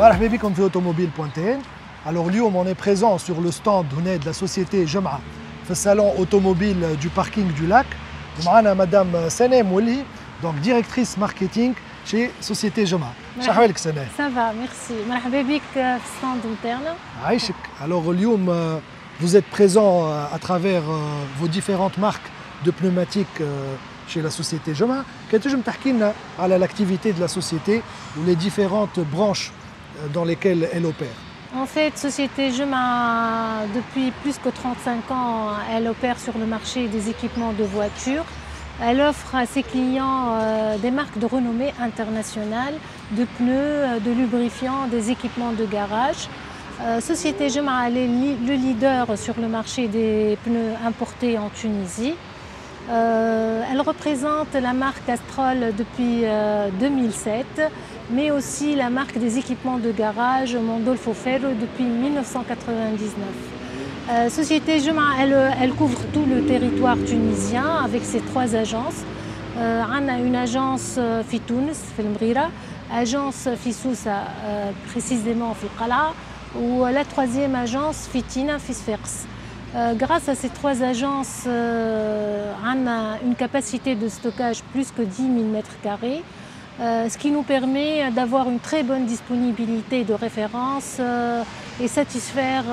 مرحبا بكم في automobile.tn. Alors اليوم on est présent sur le stand de la société Jem'a في الsalon automobile du parking du lac. ومعنا مدام سنة مولي donc directrice marketing chez société Jem'a. شحوالك سنة؟ Ça va, merci. مرحبا بك في الstand نتاعنا. عايشك. Alors اليوم vous êtes présent à travers vos différentes marques de pneumatiques chez la société Jem'a. كتنجم تحكي لنا على l'activité de la société ou les différentes branches dans lesquelles elle opère? En fait, Société Jem'a, depuis plus que 35 ans, elle opère sur le marché des équipements de voitures. Elle offre à ses clients des marques de renommée internationale, de pneus, de lubrifiants, des équipements de garage. Société Jem'a est le leader sur le marché des pneus importés en Tunisie. Elle représente la marque Castrol depuis 2007, mais aussi la marque des équipements de garage Mondolfo Ferro depuis 1999. Société Jem'a, elle couvre tout le territoire tunisien avec ses 3 agences. On a une agence في تونس في المغيرة, agence في سوسة précisément في القلعة, ou la 3e agence في تينا في صفاقس. Grâce à ces 3 agences, on a une capacité de stockage plus que 10 000 m², ce qui nous permet d'avoir une très bonne disponibilité de référence et satisfaire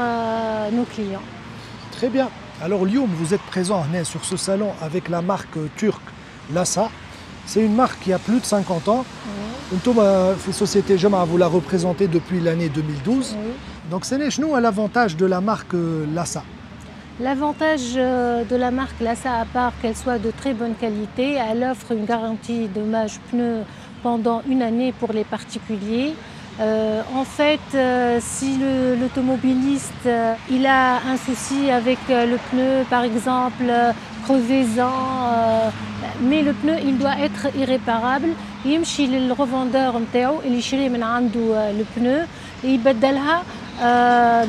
nos clients. Très bien. Alors Lyoum, vous êtes présent sur ce salon avec la marque turque Lasa. C'est une marque qui a plus de 50 ans. La société Jem'a, vous la représentez depuis l'année 2012. Oui. Donc c'est l'avantage de la marque Lasa? L'avantage de la marque Lasa, à part qu'elle soit de très bonne qualité, elle offre une garantie dommage pneus pendant 1 année pour les particuliers. En fait, si l'automobiliste il a un souci avec le pneu, par exemple crevaison, mais le pneu il doit être irréparable, يمشي للرevendeur نتاعو اللي يشري من عنده le pneu يبدلها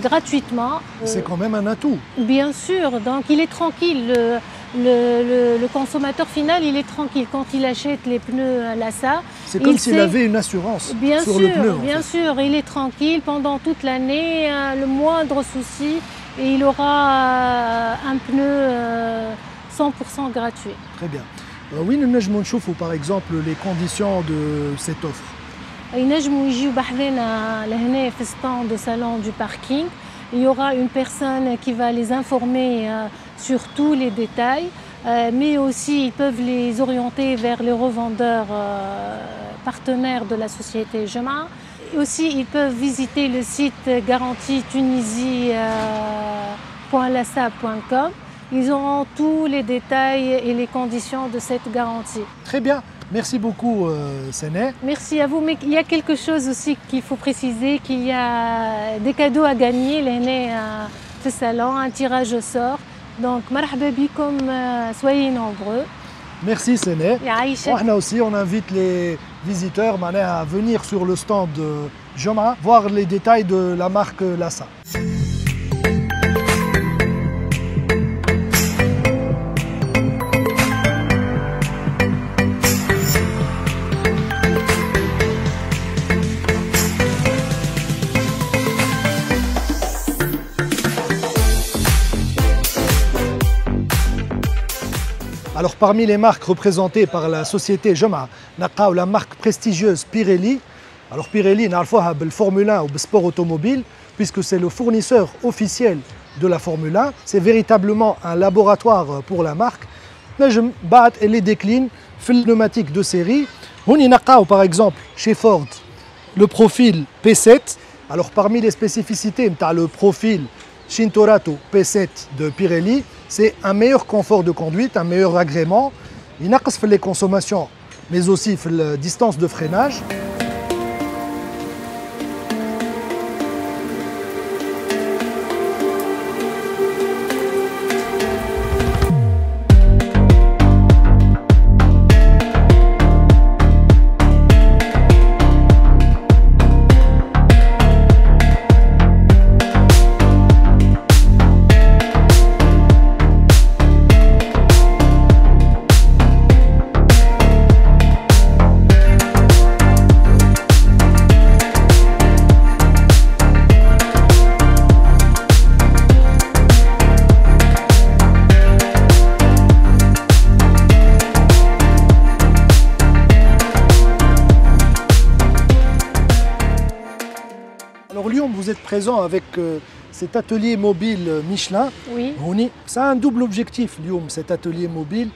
gratuitement. C'est quand même un atout. Bien sûr, donc il est tranquille. Le consommateur final, il est tranquille quand il achète les pneus Lasa. C'est comme s'il avait une assurance sur le pneu. Bien sûr, il est tranquille pendant toute l'année, le moindre souci, et il aura un pneu 100% gratuit. Très bien. Oui, nous نشوفوا par exemple les conditions de cette offre. ينجموا يجيو بحذنا لهنا في stand de salon du parking. Il y aura une personne qui va les informer sur tous les détails, mais aussi ils peuvent les orienter vers les revendeurs partenaires de la société Jem'a. Aussi, ils peuvent visiter le site garantie-tunisie.lasa.com. Ils auront tous les détails et les conditions de cette garantie. Très bien. Merci beaucoup, Séné. Merci à vous. Mais il y a quelque chose aussi qu'il faut préciser, qu'il y a des cadeaux à gagner l'année à ce salon, un tirage au sort. Donc, marhaba bikum, soyez nombreux. Merci, Séné. Nous aussi, on invite les visiteurs à venir sur le stand de Jem'a, voir les détails de la marque Lasa. Alors parmi les marques représentées par la société Jem'a, on a la marque prestigieuse Pirelli. Alors Pirelli, on a le Formule 1 ou le sport automobile, puisque c'est le fournisseur officiel de la Formule 1. C'est véritablement un laboratoire pour la marque. Elle les décline dans les pneumatiques de série. On y a par exemple chez Ford le profil P7. Alors parmi les spécificités, on a le profil Cinturato P7 de Pirelli. C'est un meilleur confort de conduite, un meilleur agrément. Il n'a pas les consommations, mais aussi la distance de freinage. vous êtes présent avec cet atelier mobile Michelin. Oui. Ça a un double objectif, Lyoum, cet atelier mobile.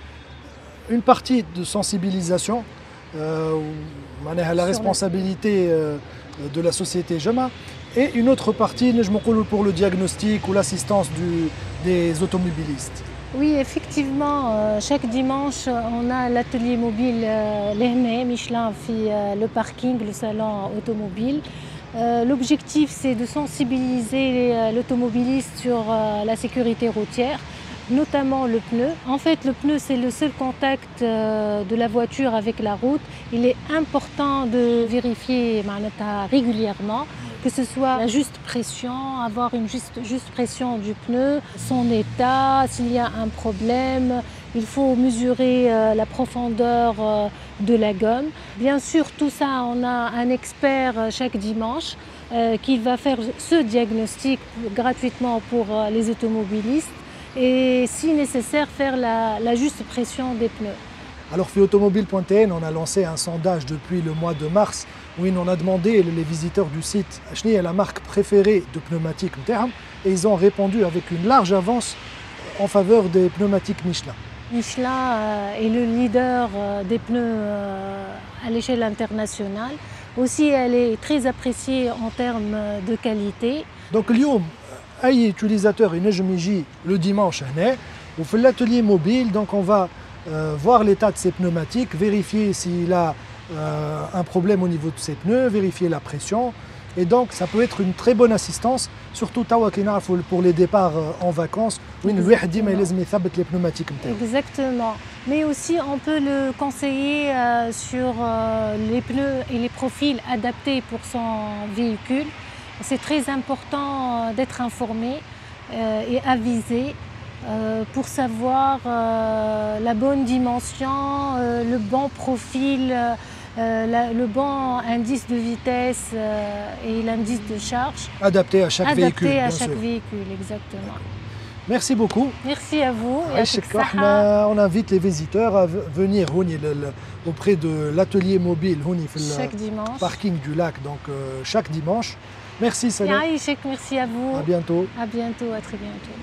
Une partie de sensibilisation, à la responsabilité de la société Jema, et une autre partie pour le diagnostic ou l'assistance des automobilistes. Oui, effectivement, chaque dimanche, on a l'atelier mobile Lehme, Michelin, le parking, le salon automobile. L'objectif, c'est de sensibiliser l'automobiliste sur la sécurité routière, notamment le pneu. En fait, le pneu, c'est le seul contact de la voiture avec la route. Il est important de vérifier régulièrement que ce soit la juste pression, avoir une juste pression du pneu, son état, s'il y a un problème. Il faut mesurer la profondeur de la gomme. Bien sûr, tout ça, on a un expert chaque dimanche qui va faire ce diagnostic gratuitement pour les automobilistes et, si nécessaire, faire la juste pression des pneus. Alors, Automobile.tn, on a lancé un sondage depuis le mois de mars où on a demandé les visiteurs du site quelle est la marque préférée de pneumatiques et ils ont répondu avec une large avance en faveur des pneumatiques Michelin. Michelin est le leader des pneus à l'échelle internationale. Aussi, elle est très appréciée en termes de qualité. Donc, Lyoum, un utilisateur le dimanche, on fait l'atelier mobile, donc on va voir l'état de ses pneumatiques, vérifier s'il a un problème au niveau de ses pneus, vérifier la pression. Et donc, ça peut être une très bonne assistance, surtout pour les départs en vacances, où il les pneumatiques. Exactement. Mais aussi, on peut le conseiller sur les pneus et les profils adaptés pour son véhicule. C'est très important d'être informé et avisé pour savoir la bonne dimension, le bon profil, le bon indice de vitesse et l'indice de charge. Adapté à chaque véhicule. Adapté à chaque véhicule, exactement. Merci beaucoup. Merci à vous. On invite les visiteurs à venir auprès de l'atelier mobile chaque dimanche. Parking du lac, donc chaque dimanche. Merci Salah. Merci à vous. À bientôt. À bientôt, à très bientôt.